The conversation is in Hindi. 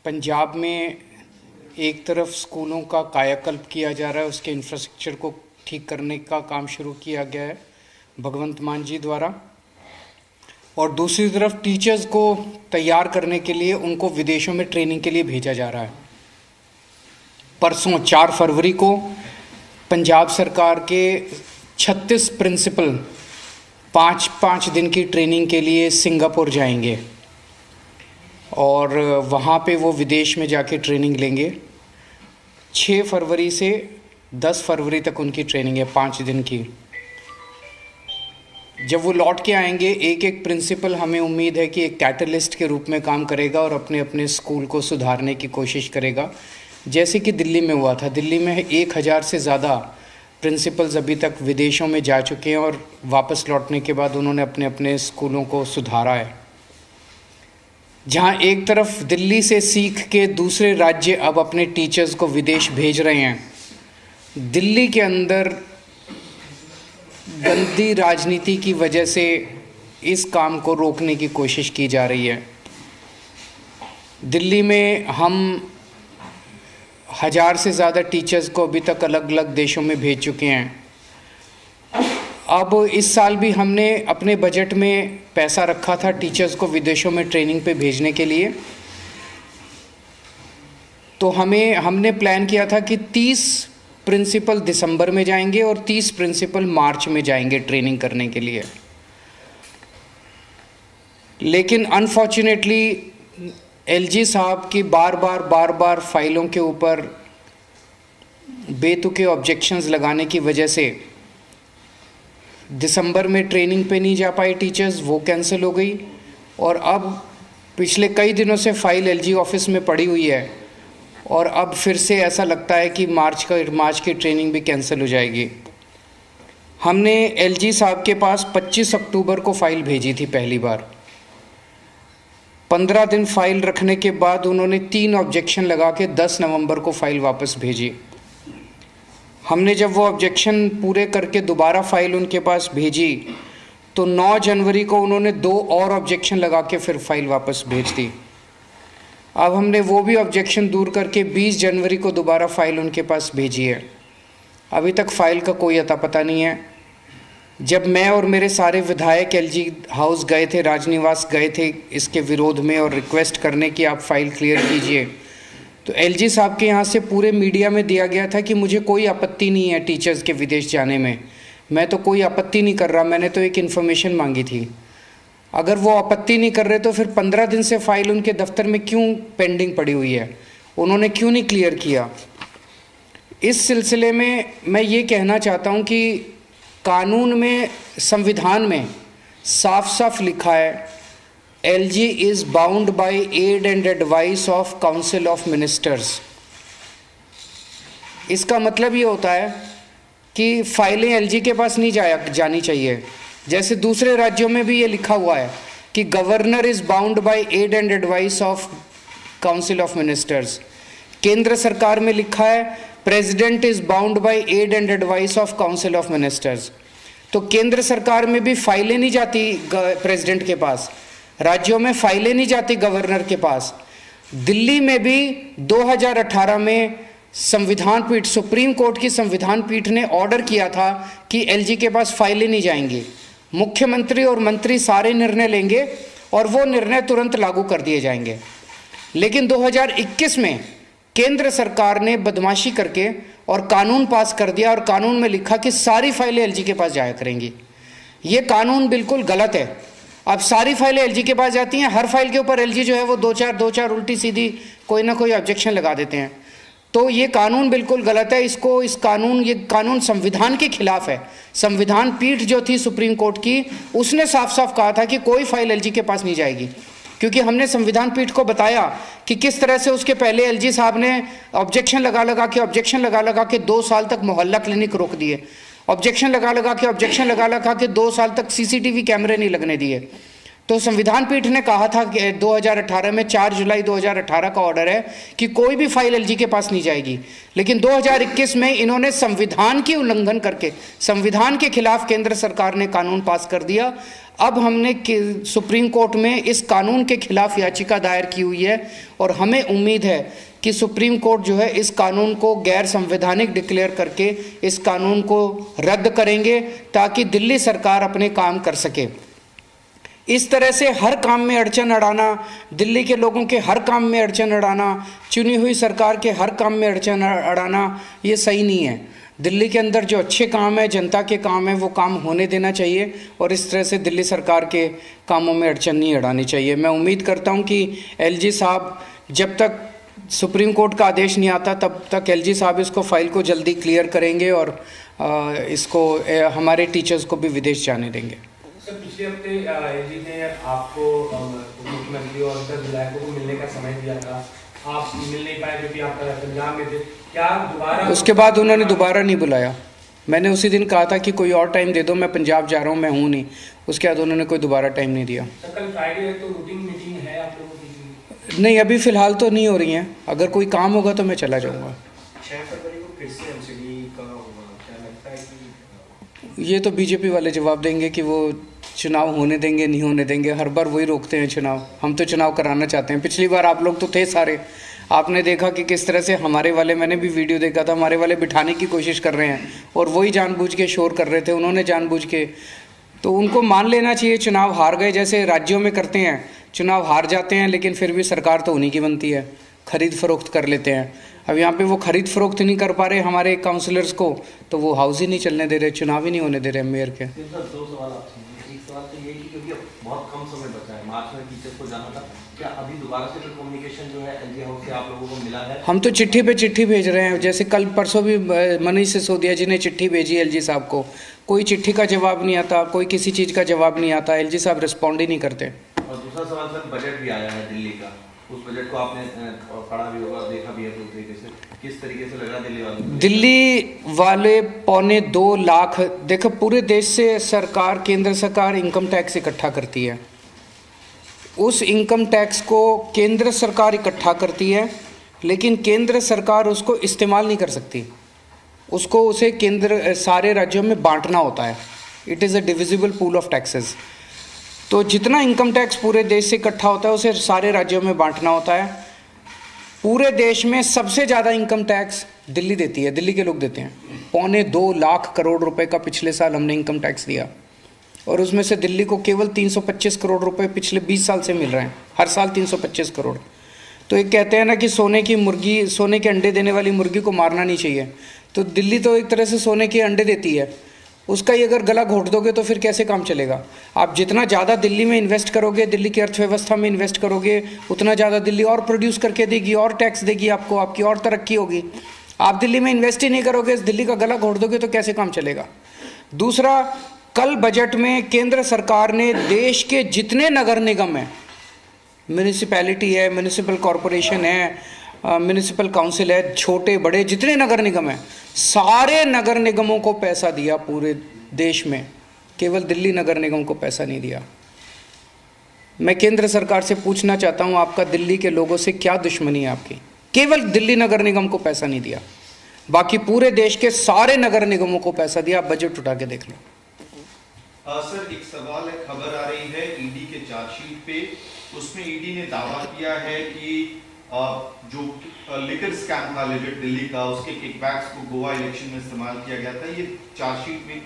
पंजाब में एक तरफ स्कूलों का कायाकल्प किया जा रहा है, उसके इंफ्रास्ट्रक्चर को ठीक करने का काम शुरू किया गया है भगवंत मान जी द्वारा, और दूसरी तरफ टीचर्स को तैयार करने के लिए उनको विदेशों में ट्रेनिंग के लिए भेजा जा रहा है। परसों 4 फरवरी को पंजाब सरकार के 36 प्रिंसिपल 5-5 दिन की ट्रेनिंग के लिए सिंगापुर जाएंगे और वहाँ पे वो विदेश में जाके ट्रेनिंग लेंगे। 6 फरवरी से 10 फरवरी तक उनकी ट्रेनिंग है, 5 दिन की। जब वो लौट के आएंगे, एक एक प्रिंसिपल हमें उम्मीद है कि एक कैटलिस्ट के रूप में काम करेगा और अपने अपने स्कूल को सुधारने की कोशिश करेगा, जैसे कि दिल्ली में हुआ था। दिल्ली में 1000 से ज़्यादा प्रिंसिपल्स अभी तक विदेशों में जा चुके हैं और वापस लौटने के बाद उन्होंने अपने अपने स्कूलों को सुधारा है। जहाँ एक तरफ दिल्ली से सीख के दूसरे राज्य अब अपने टीचर्स को विदेश भेज रहे हैं, दिल्ली के अंदर गंदी राजनीति की वजह से इस काम को रोकने की कोशिश की जा रही है। दिल्ली में हम 1000 से ज़्यादा टीचर्स को अभी तक अलग अलग देशों में भेज चुके हैं। अब इस साल भी हमने अपने बजट में पैसा रखा था टीचर्स को विदेशों में ट्रेनिंग पे भेजने के लिए। तो हमने प्लान किया था कि 30 प्रिंसिपल दिसंबर में जाएंगे और 30 प्रिंसिपल मार्च में जाएंगे ट्रेनिंग करने के लिए। लेकिन अनफॉर्चुनेटली एलजी साहब की बार बार फाइलों के ऊपर बेतुके ऑब्जेक्शंस लगाने की वजह से दिसंबर में ट्रेनिंग पे नहीं जा पाए टीचर्स, वो कैंसिल हो गई। और अब पिछले कई दिनों से फाइल एलजी ऑफिस में पड़ी हुई है और अब फिर से ऐसा लगता है कि मार्च की ट्रेनिंग भी कैंसिल हो जाएगी। हमने एलजी साहब के पास 25 अक्टूबर को फाइल भेजी थी पहली बार। 15 दिन फाइल रखने के बाद उन्होंने 3 ऑब्जेक्शन लगा के 10 नवंबर को फाइल वापस भेजी। हमने जब वो ऑब्जेक्शन पूरे करके दोबारा फाइल उनके पास भेजी तो 9 जनवरी को उन्होंने 2 और ऑब्जेक्शन लगा के फिर फाइल वापस भेज दी। अब हमने वो भी ऑब्जेक्शन दूर करके 20 जनवरी को दोबारा फाइल उनके पास भेजी है। अभी तक फाइल का कोई अता पता नहीं है। जब मैं और मेरे सारे विधायक एलजी हाउस गए थे, राजनिवास गए थे इसके विरोध में और रिक्वेस्ट करने कि आप फाइल क्लियर कीजिए, तो एलजी साहब के यहाँ से पूरे मीडिया में दिया गया था कि मुझे कोई आपत्ति नहीं है टीचर्स के विदेश जाने में, मैं तो कोई आपत्ति नहीं कर रहा, मैंने तो एक इन्फॉर्मेशन मांगी थी। अगर वो आपत्ति नहीं कर रहे तो फिर 15 दिन से फाइल उनके दफ्तर में क्यों पेंडिंग पड़ी हुई है, उन्होंने क्यों नहीं क्लियर किया? इस सिलसिले में मैं ये कहना चाहता हूँ कि कानून में, संविधान में साफ साफ लिखा है LG is bound by add and advice of council of ministers. इसका मतलब ये होता है कि फाइलें एलजी के पास नहीं जानी चाहिए। जैसे दूसरे राज्यों में भी ये लिखा हुआ है कि governor is bound by add and advice of council of ministers. केंद्र सरकार में लिखा है president is bound by add and advice of council of ministers. तो केंद्र सरकार में भी फाइलें नहीं जाती प्रेसिडेंट के पास, राज्यों में फाइलें नहीं जाती गवर्नर के पास। दिल्ली में भी 2018 में संविधान पीठ, सुप्रीम कोर्ट की संविधान पीठ ने ऑर्डर किया था कि एलजी के पास फाइलें नहीं जाएंगी। मुख्यमंत्री और मंत्री सारे निर्णय लेंगे और वो निर्णय तुरंत लागू कर दिए जाएंगे। लेकिन 2021 में केंद्र सरकार ने बदमाशी करके और कानून पास कर दिया और कानून में लिखा कि सारी फाइलें एलजी के पास जाया करेंगी। ये कानून बिल्कुल गलत है। अब सारी फाइलें एलजी के पास जाती हैं, हर फाइल के ऊपर एलजी जो है वो 2-4 उल्टी सीधी कोई ना कोई ऑब्जेक्शन लगा देते हैं। तो ये कानून बिल्कुल गलत है। ये कानून संविधान के खिलाफ है। संविधान पीठ जो थी सुप्रीम कोर्ट की, उसने साफ साफ कहा था कि कोई फाइल एलजी के पास नहीं जाएगी, क्योंकि हमने संविधान पीठ को बताया कि किस तरह से उसके पहले एलजी साहब ने ऑब्जेक्शन लगा लगा के 2 साल तक मोहल्ला क्लिनिक रोक दिए, ऑब्जेक्शन लगा लगा के 2 साल तक सीसीटीवी कैमरे नहीं लगने दिए। तो संविधान पीठ ने कहा था कि 2018 में 4 जुलाई 2018 का ऑर्डर है कि कोई भी फाइल एलजी के पास नहीं जाएगी, लेकिन 2021 में इन्होंने संविधान की उल्लंघन करके संविधान के खिलाफ केंद्र सरकार ने कानून पास कर दिया। अब हमने सुप्रीम कोर्ट में इस कानून के खिलाफ याचिका दायर की हुई है और हमें उम्मीद है कि सुप्रीम कोर्ट जो है इस कानून को गैर संवैधानिक डिक्लेयर करके इस कानून को रद्द करेंगे ताकि दिल्ली सरकार अपने काम कर सके। इस तरह से हर काम में अड़चन अड़ाना, दिल्ली के लोगों के हर काम में अड़चन अड़ाना, चुनी हुई सरकार के हर काम में अड़चन अड़ाना, ये सही नहीं है। दिल्ली के अंदर जो अच्छे काम है, जनता के काम है, वो काम होने देना चाहिए और इस तरह से दिल्ली सरकार के कामों में अड़चन नहीं अड़ानी चाहिए। मैं उम्मीद करता हूँ कि एलजी साहब, जब तक सुप्रीम कोर्ट का आदेश नहीं आता तब तक एलजी साहब इसको फाइल को जल्दी क्लियर करेंगे और इसको हमारे टीचर्स को भी विदेश जाने देंगे। सर, पिछले हफ्ते एलजी ने आपको मुख्यमंत्री और 10 विधायकों को मिलने का समय दिया था, आप मिल नहीं पाए क्योंकि आप पंजाब में थे। क्या दोबारा उसके बाद उन्होंने दोबारा नहीं बुलाया? मैंने उसी दिन कहा था कि कोई और टाइम दे दो, मैं पंजाब जा रहा हूँ, मैं हूँ नहीं। उसके बाद उन्होंने कोई दोबारा टाइम नहीं दिया। सर, कल फ्राइडे है तो रूटीन मीटिंग है आप लोगों की? नहीं, अभी फ़िलहाल तो नहीं हो रही हैं। अगर कोई काम होगा तो मैं चला जाऊँगा। 6 फरवरी को फिर से एमसीडी का होगा, क्या लगता है कि ये तो बीजेपी वाले जवाब देंगे कि वो चुनाव होने देंगे नहीं होने देंगे। हर बार वही रोकते हैं चुनाव। हम तो चुनाव कराना चाहते हैं। पिछली बार आप लोग तो थे सारे, आपने देखा कि किस तरह से हमारे वाले, मैंने भी वीडियो देखा था, हमारे वाले बिठाने की कोशिश कर रहे हैं और वही जानबूझ के शोर कर रहे थे। उन्होंने जानबूझ के, तो उनको मान लेना चाहिए चुनाव हार गए, जैसे राज्यों में करते हैं, चुनाव हार जाते हैं लेकिन फिर भी सरकार तो उन्हीं की बनती है, खरीद फरोख्त कर लेते हैं। अब यहाँ पे वो खरीद फरोख्त नहीं कर पा रहे हमारे काउंसलर्स को, तो वो हाउस ही नहीं चलने दे रहे, चुनाव ही नहीं होने दे रहे मेयर के। सर, 2 सवाल आपसे। एक सवाल तो ये कि क्योंकि अब बहुत कम समय बचा है, मार्च में टीचर्स को जाना था, क्या अभी दोबारा से कम्युनिकेशन जो है एलजी हाउस से आप लोगों को मिला है? हम तो चिट्ठी पे चिट्ठी भेज रहे हैं। जैसे कल परसों भी मनीष सिसोदिया जी ने चिट्ठी भेजी एलजी साहब को, कोई चिट्ठी का जवाब नहीं आता, कोई किसी चीज़ का जवाब नहीं आता, एलजी साहब रिस्पॉन्ड ही नहीं करते। और दूसरा सवाल सर, बजट भी आया है दिल्ली का, उस बजट को आपने पढ़ा भी होगा, देखा भी है, तो तरीके से किस तरीके से लगा दिल्ली वालों? दिल्ली वाले 2.25 लाख, देखो पूरे देश से सरकार, केंद्र सरकार इनकम टैक्स इकट्ठा करती है। उस इनकम टैक्स को केंद्र सरकार इकट्ठा करती है, लेकिन केंद्र सरकार उसको इस्तेमाल नहीं कर सकती, उसको उसे केंद्र सारे राज्यों में बांटना होता है। It is a divisible pool of taxes. तो जितना इनकम टैक्स पूरे देश से इकट्ठा होता है उसे सारे राज्यों में बांटना होता है। पूरे देश में सबसे ज़्यादा इनकम टैक्स दिल्ली देती है, दिल्ली के लोग देते हैं। 2.25 लाख करोड़ रुपए का पिछले साल हमने इनकम टैक्स दिया और उसमें से दिल्ली को केवल 325 करोड़ रुपए पिछले 20 साल से मिल रहे हैं, हर साल 325 करोड़। तो एक कहते हैं ना कि सोने की मुर्गी, सोने के अंडे देने वाली मुर्गी को मारना नहीं चाहिए, तो दिल्ली तो एक तरह से सोने के अंडे देती है, उसका ही अगर गला घोट दोगे तो फिर कैसे काम चलेगा? आप जितना ज़्यादा दिल्ली में इन्वेस्ट करोगे, दिल्ली की अर्थव्यवस्था में इन्वेस्ट करोगे, उतना ज़्यादा दिल्ली और प्रोड्यूस करके देगी, और टैक्स देगी आपको, आपकी और तरक्की होगी। आप दिल्ली में इन्वेस्ट ही नहीं करोगे, दिल्ली का गला घोट दोगे तो कैसे काम चलेगा? दूसरा, कल बजट में केंद्र सरकार ने देश के जितने नगर निगम हैं, म्यूनिसिपैलिटी है, म्यूनिसिपल कॉरपोरेशन है, म्यूनिसिपल काउंसिल है, छोटे बड़े जितने नगर निगम हैं, सारे नगर निगमों को पैसा दिया पूरे देश में, केवल दिल्ली नगर निगम को पैसा नहीं दिया। मैं केंद्र सरकार से पूछना चाहता हूं, आपका दिल्ली के लोगों से क्या दुश्मनी है आपकी? केवल दिल्ली नगर निगम को पैसा नहीं दिया, बाकी पूरे देश के सारे नगर निगमों को पैसा दिया। आप बजट उठा के देख लो। सर, एक सवाल है, खबर आ रही है ईडी के चार्जशीट पे, उसमें ईडी ने दावा किया है कि जो लिकर स्कैम था लिजिट दिल्ली का, उसके किकबैक्स को गोवा इलेक्शन में इस्तेमाल किया गया था। ये चार्जशीट में